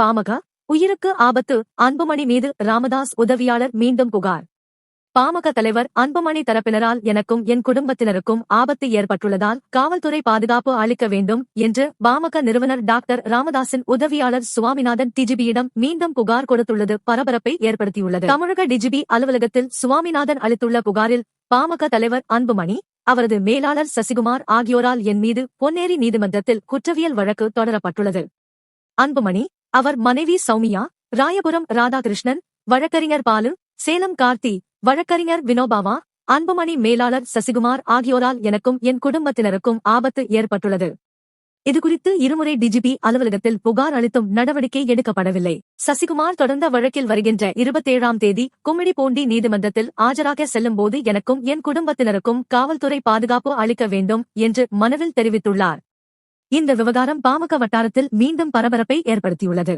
பாமக உயிருக்கு ஆபத்து அன்புமணி மீது ராமதாஸ் உதவியாளர் மீண்டும் புகார். பாமக தலைவர் அன்புமணி தரப்பினரால் எனக்கும் என் குடும்பத்தினருக்கும் ஆபத்து ஏற்பட்டுள்ளதால் காவல்துறை பாதுகாப்பு அளிக்க வேண்டும் என்று பாமக நிறுவனர் டாக்டர் ராமதாஸின் உதவியாளர் சுவாமிநாதன் டிஜிபியிடம் மீண்டும் புகார் கொடுத்துள்ளது பரபரப்பை ஏற்படுத்தியுள்ளது. தமிழக டிஜிபி அலுவலகத்தில் சுவாமிநாதன் அளித்துள்ள புகாரில் பாமக தலைவர் அன்புமணி, அவரது மேலாளர் சசிகுமார் ஆகியோரால் என் மீது பொன்னேரி நீதிமன்றத்தில் குற்றவியல் வழக்கு தொடரப்பட்டுள்ளது. அன்புமணி, அவர் மனைவி சௌமியா, ராயபுரம் ராதாகிருஷ்ணன், வழக்கறிஞர் பாலு, சேலம் கார்த்தி, வழக்கறிஞர் வினோபாவா, அன்புமணி மேலாளர் சசிகுமார் ஆகியோரால் எனக்கும் என் குடும்பத்தினருக்கும் ஆபத்து ஏற்பட்டுள்ளது. இதுகுறித்து இருமுறை டிஜிபி அலுவலகத்தில் புகார் அளித்தும் நடவடிக்கை எடுக்கப்படவில்லை. சசிகுமார் தொடர்ந்த வழக்கில் வருகின்ற 27ஆம் தேதி கும்மிடிப்பூண்டி நீதிமன்றத்தில் ஆஜராக செல்லும்போது எனக்கும் என் குடும்பத்தினருக்கும் காவல்துறை பாதுகாப்பு அளிக்க வேண்டும் என்று மனுவில் தெரிவித்துள்ளார். இந்த விவகாரம் பாமக வட்டாரத்தில் மீண்டும் பரபரப்பை ஏற்படுத்தியுள்ளது.